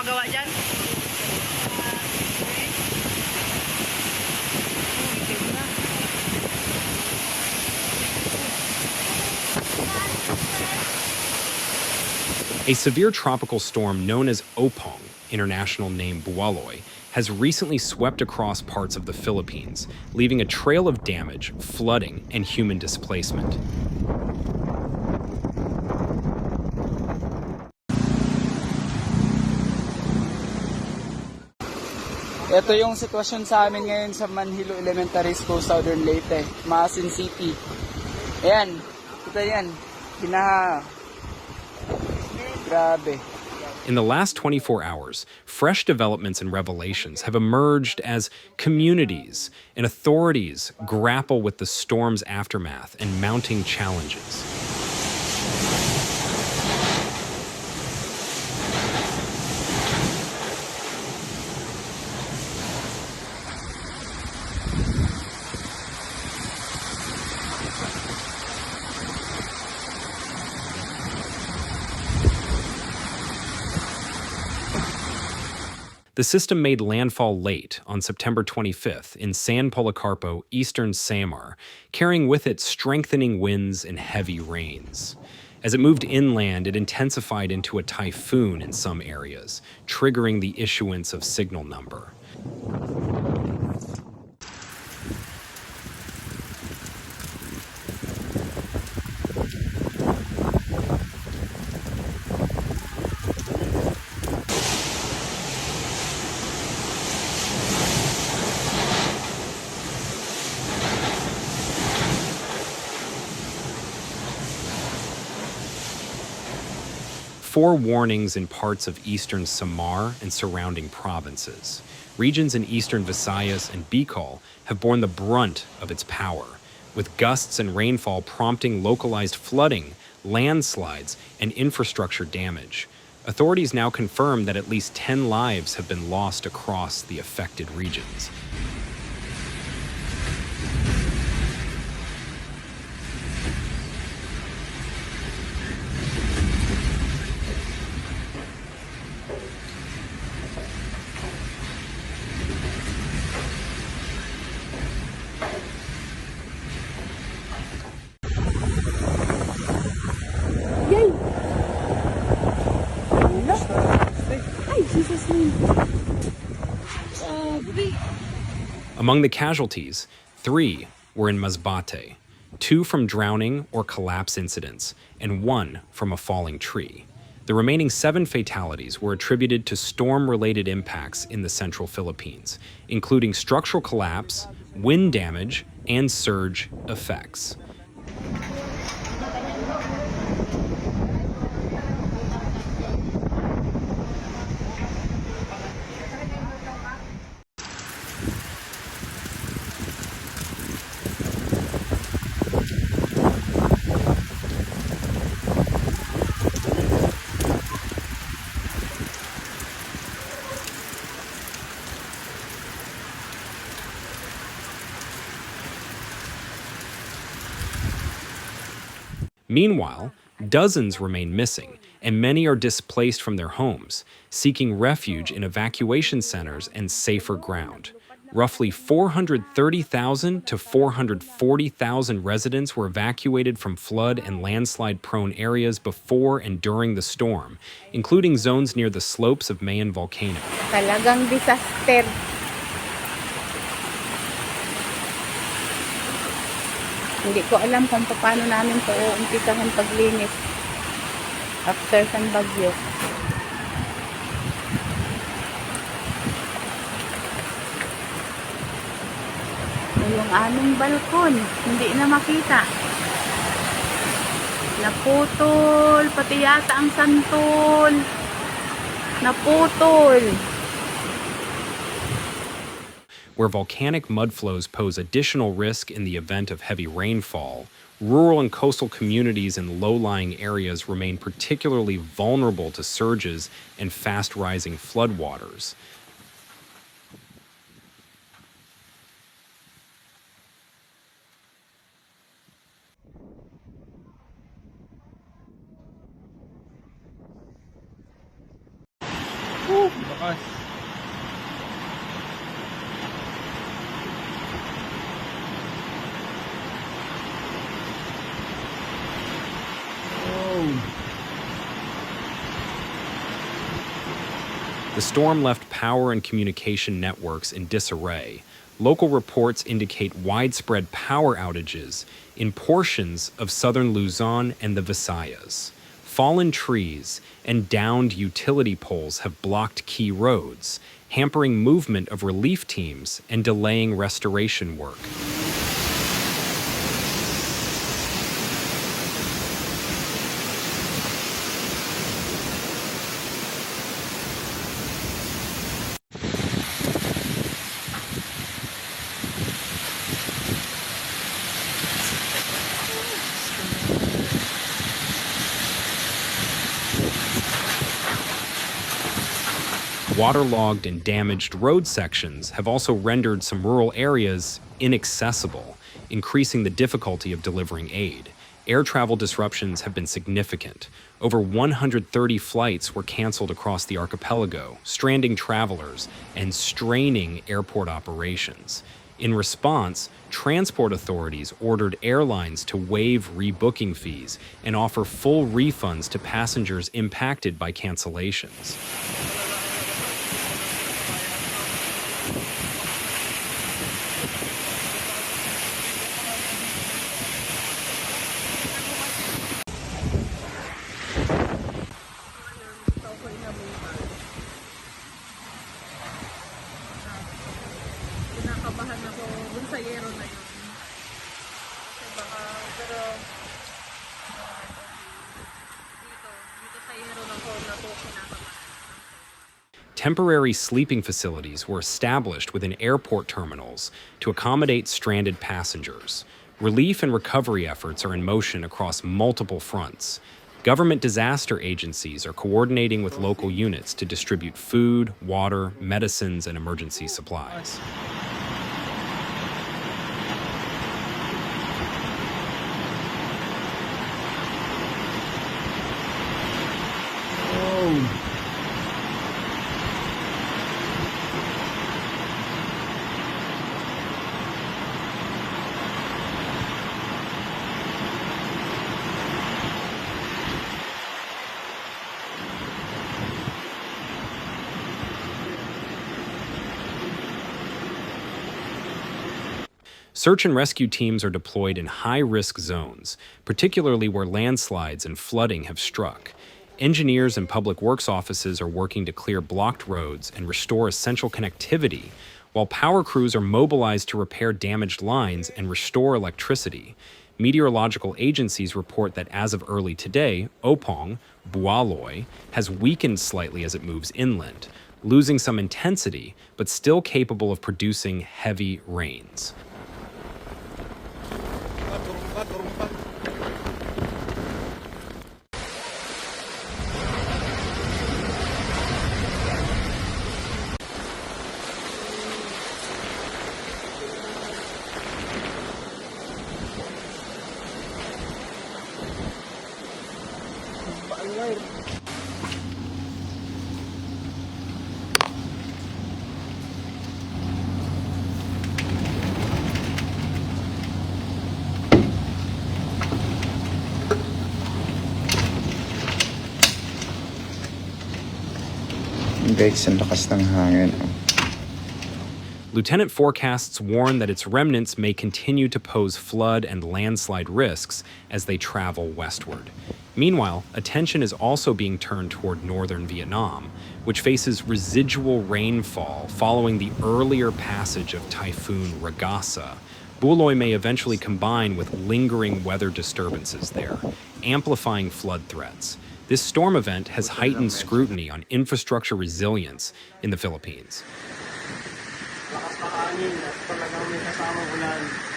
gumagawa dyan? A severe tropical storm known as Opong, international name Bualoy, has recently swept across parts of the Philippines, leaving a trail of damage, flooding, and human displacement. Ito yung sitwasyon sa amin ngayon sa Manhilo Elementary School, Southern Leyte, Maasin City. Ayan, kita yan, binaha. Grabe. In the last 24 hours, fresh developments and revelations have emerged as communities and authorities grapple with the storm's aftermath and mounting challenges. The system made landfall late on September 25th in San Policarpo, eastern Samar, carrying with it strengthening winds and heavy rains. As it moved inland, it intensified into a typhoon in some areas, triggering the issuance of signal number. Four warnings in parts of eastern Samar and surrounding provinces. Regions in eastern Visayas and Bicol have borne the brunt of its power, with gusts and rainfall prompting localized flooding, landslides, and infrastructure damage. Authorities now confirm that at least 10 lives have been lost across the affected regions. Among the casualties, 3 were in Masbate, 2 from drowning or collapse incidents, and 1 from a falling tree. The remaining 7 fatalities were attributed to storm-related impacts in the central Philippines, including structural collapse, wind damage, and surge effects. Meanwhile, dozens remain missing, and many are displaced from their homes, seeking refuge in evacuation centers and safer ground. Roughly 430,000 to 440,000 residents were evacuated from flood and landslide-prone areas before and during the storm, including zones near the slopes of Mayon Volcano. Talagang disaster. Hindi ko alam kung paano namin ito umpisahan paglinis after sa bagyo. Yung aming balkon, hindi na makita. Naputol, pati yata ang santol. Naputol. Where volcanic mudflows pose additional risk in the event of heavy rainfall, rural and coastal communities in low-lying areas remain particularly vulnerable to surges and fast-rising floodwaters. Lakas. The storm left power and communication networks in disarray. Local reports indicate widespread power outages in portions of southern Luzon and the Visayas. Fallen trees and downed utility poles have blocked key roads, hampering movement of relief teams and delaying restoration work. Waterlogged and damaged road sections have also rendered some rural areas inaccessible, increasing the difficulty of delivering aid. Air travel disruptions have been significant. Over 130 flights were canceled across the archipelago, stranding travelers and straining airport operations. In response, transport authorities ordered airlines to waive rebooking fees and offer full refunds to passengers impacted by cancellations. Kinakabahan ako dun sa yero na yun. Kasi baka, pero dito sa yero na ko kinakabahan. Temporary sleeping facilities were established within airport terminals to accommodate stranded passengers. Relief and recovery efforts are in motion across multiple fronts. Government disaster agencies are coordinating with local units to distribute food, water, medicines, and emergency supplies. Search and rescue teams are deployed in high-risk zones, particularly where landslides and flooding have struck. Engineers and public works offices are working to clear blocked roads and restore essential connectivity, while power crews are mobilized to repair damaged lines and restore electricity. Meteorological agencies report that as of early today, Opong, Bualoy, has weakened slightly as it moves inland, losing some intensity, but still capable of producing heavy rains. Guys, ang lakas ng hangin. Lieutenant forecasts warn that its remnants may continue to pose flood and landslide risks as they travel westward. Meanwhile, attention is also being turned toward northern Vietnam, which faces residual rainfall following the earlier passage of Typhoon Ragasa. Buloy may eventually combine with lingering weather disturbances there, amplifying flood threats. This storm event has heightened scrutiny on infrastructure resilience in the Philippines. Lakas na kanin at talagang may kasamang ulan.